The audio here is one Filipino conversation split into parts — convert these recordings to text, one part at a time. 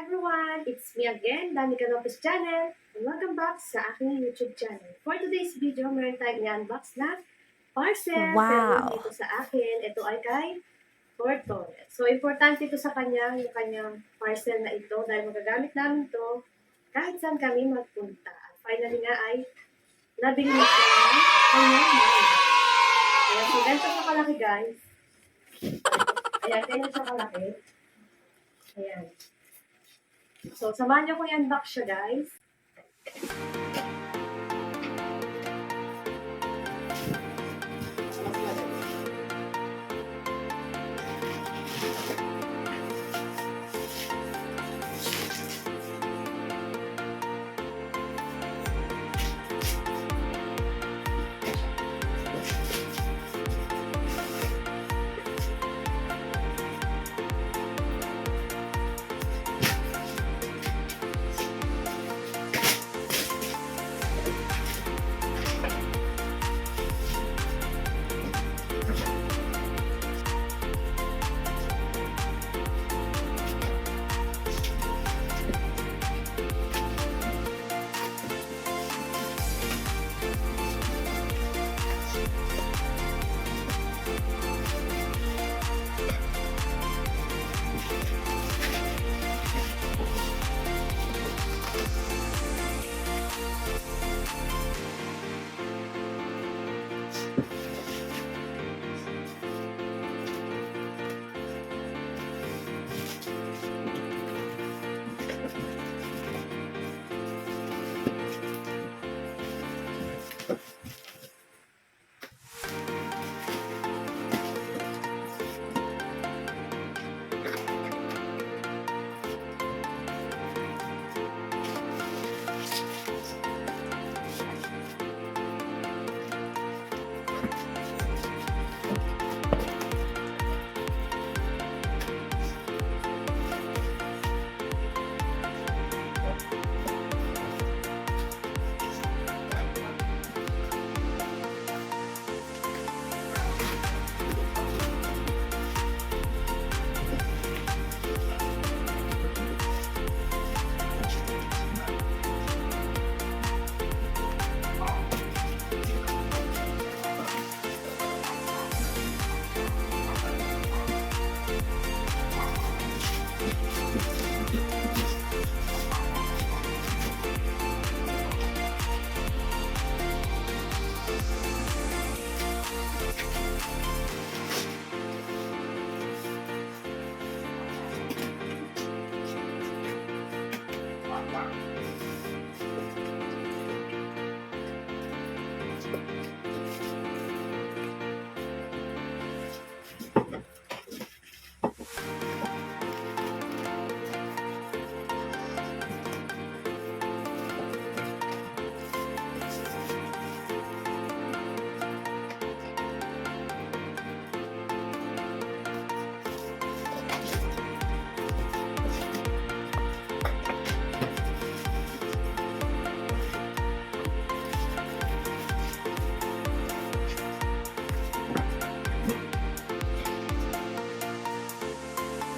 everyone! It's me again, Danica Lopez Channel, and welcome back sa aking YouTube channel. For today's video, meron tayong i-unbox na parcel. Wow! Pero dito sa akin, ito ay kay Torton. So, importante ito sa kanya, yung kanyang parcel na ito, dahil magagamit namin ito kahit saan kami magpunta. At finally nga ay nabili na siya ng kanyang mama. Ayan, so ganito siya kalaki, guys. Ayan, ganyan siya kalaki. Ayan. So, samahan niyo ko i-unbox siya, guys.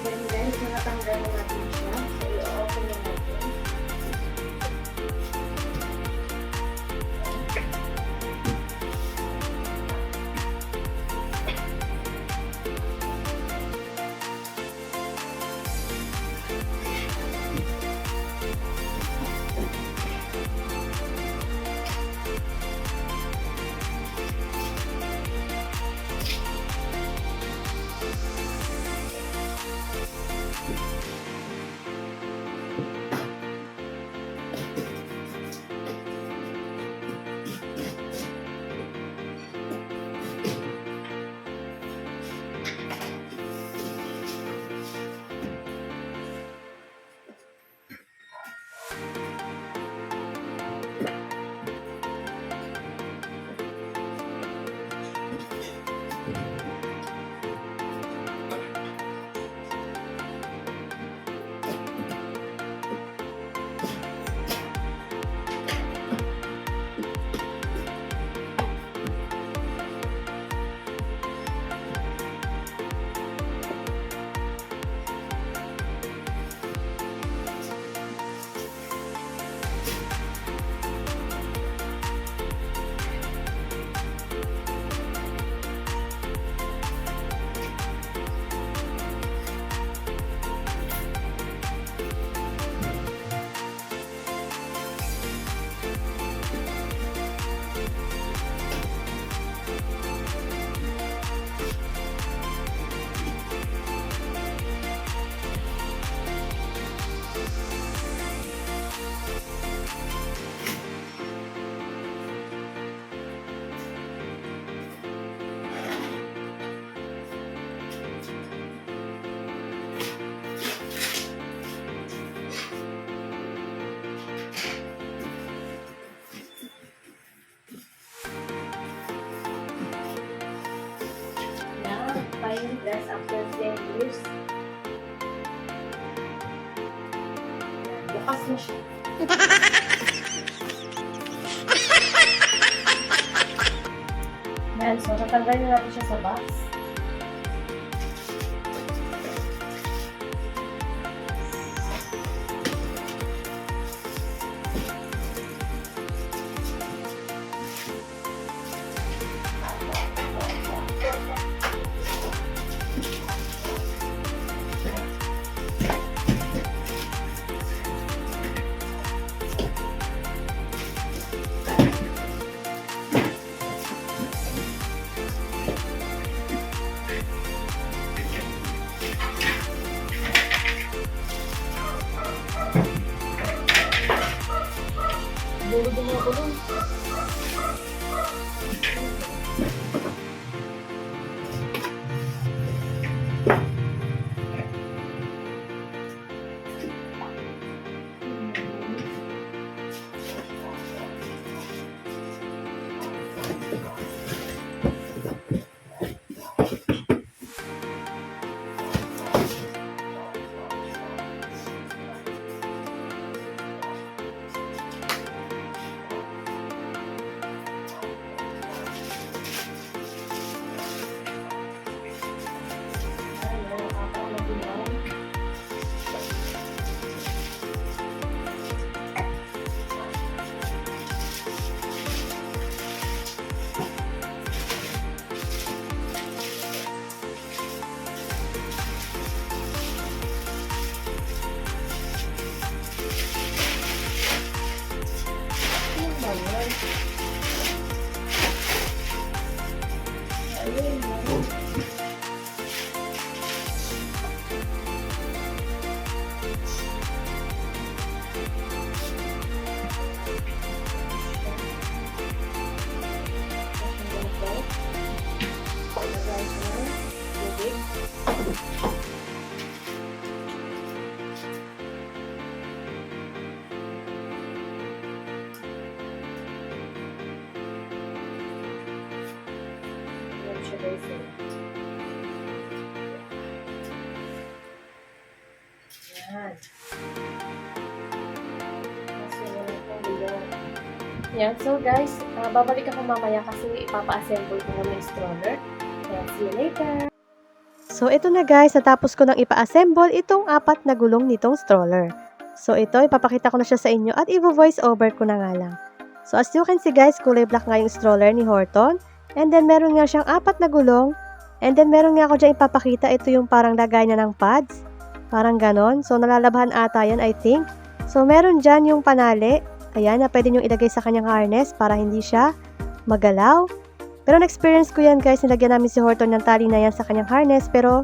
Then guys, natanggal na natin siya. So, i-open na natin. super flavors. Bukas na siya. Yan, so tatanggalin na natin siya sa box. Bulog ako dun. Yan. Yan. So guys, babalik ako mamaya kasi ipapa-assemble ko na yung stroller. Yan. See you later. So ito na guys, natapos ko nang ipa-assemble itong 4 na gulong nitong stroller. So ito, ipapakita ko na siya sa inyo at i-voice over ko na nga lang. So as you can see guys, kulay black nga yung stroller ni Horton. And then meron nga siyang 4 na gulong. And then meron nga ako dyan ipapakita, ito yung parang lagay na ng pads. Parang ganon. So nalalabhan ata yan, I think. So meron dyan yung panali. Ayan, na pwede nyo ilagay sa kanyang harness para hindi siya magalaw. Pero na-experience ko yan guys, nilagyan namin si Horton ng tali na yan sa kanyang harness. Pero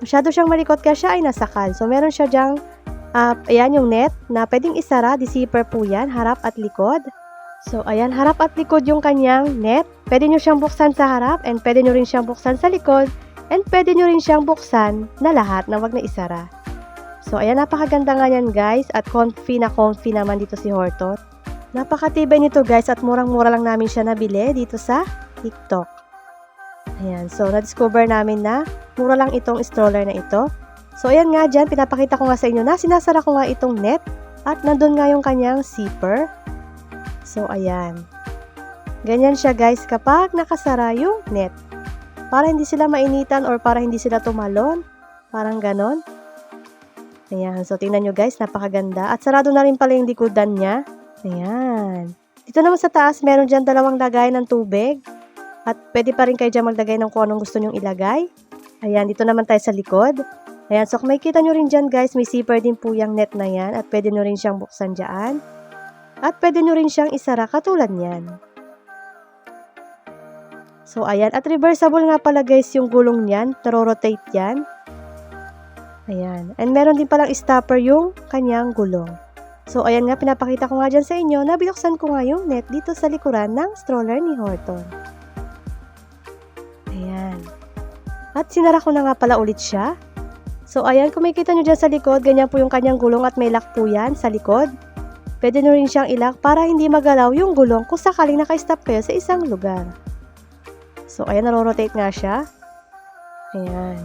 masyado siyang malikot kaya siya ay nasakal. So meron siya dyang, ayan yung net na pwedeng isara. Di-zipper po yan, harap at likod. So ayan, harap at likod yung kanyang net. Pwede nyo siyang buksan sa harap and pwede nyo rin siyang buksan sa likod. And pwede nyo rin siyang buksan na lahat na wag na isara. So ayan, napakaganda nga yan guys at comfy naman dito si Horton. Napakatibay nito guys at murang-mura lang namin siya nabili dito sa TikTok. Ayan, so na-discover namin na mura lang itong stroller na ito. So ayan nga dyan, pinapakita ko nga sa inyo na sinasara ko nga itong net at nandun nga yung kanyang zipper. So ayan. Ganyan siya guys kapag nakasara yung net. Para hindi sila mainitan or para hindi sila tumalon. Parang ganon. Ayan, so tingnan nyo guys, napakaganda. At sarado na rin pala yung likodan niya. Ayan. Dito naman sa taas, meron dyan 2 lagay ng tubig. At pwede pa rin kayo dyan maglagay ng kung anong gusto nyong ilagay. Ayan, dito naman tayo sa likod. Ayan, so kung makikita nyo rin dyan guys, may zipper din po yung net na yan. At pwede nyo rin siyang buksan dyan. At pwede nyo rin siyang isara katulad yan. So ayan, at reversible nga pala guys yung gulong niyan. Naro-rotate yan. Ayan. And meron din palang stopper yung kanyang gulong. So, ayan nga, pinapakita ko nga dyan sa inyo na binuksan ko nga yung net dito sa likuran ng stroller ni Horton. Ayan. At sinara ko na nga pala ulit siya. So, ayan, kung makikita nyo dyan sa likod, ganyan po yung kanyang gulong at may lock po yan sa likod. Pwede nyo rin siyang ilock para hindi magalaw yung gulong kung sakaling naka-stop kayo sa isang lugar. So, ayan, naro-rotate nga siya. Ayan.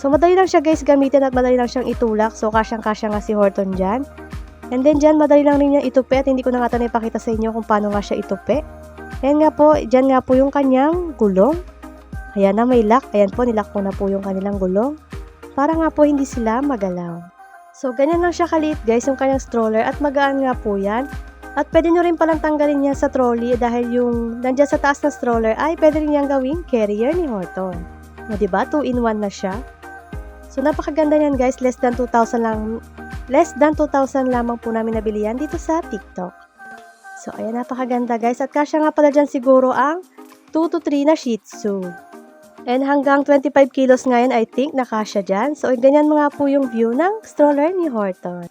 So, madali lang siya guys gamitin at madali lang siyang itulak. So, kasyang-kasya nga si Horton dyan. And then dyan, madali lang rin niya itupi at hindi ko na nga ito ipakita sa inyo kung paano nga siya itupi. Ayan nga po, dyan nga po yung kanyang gulong. Ayan na, may lock. Ayan po, nilock ko na po yung kanilang gulong. Para nga po hindi sila magalaw. So, ganyan lang siya kaliit guys yung kanyang stroller at magaan nga po yan. At pwede nyo rin palang tanggalin yan sa trolley dahil yung nandyan sa taas na stroller ay pwede rin niyang gawing carrier ni Horton. O, diba? 2-in-1 na siya. So, napakaganda niyan guys. Less than 2,000 lamang po namin nabili yan dito sa TikTok. So, ayan, napakaganda guys. At kasya nga pala dyan siguro ang 2 to 3 na Shih Tzu. And hanggang 25 kilos ngayon, I think, nakasya dyan. So, ganyan mga po yung view ng stroller ni Horton.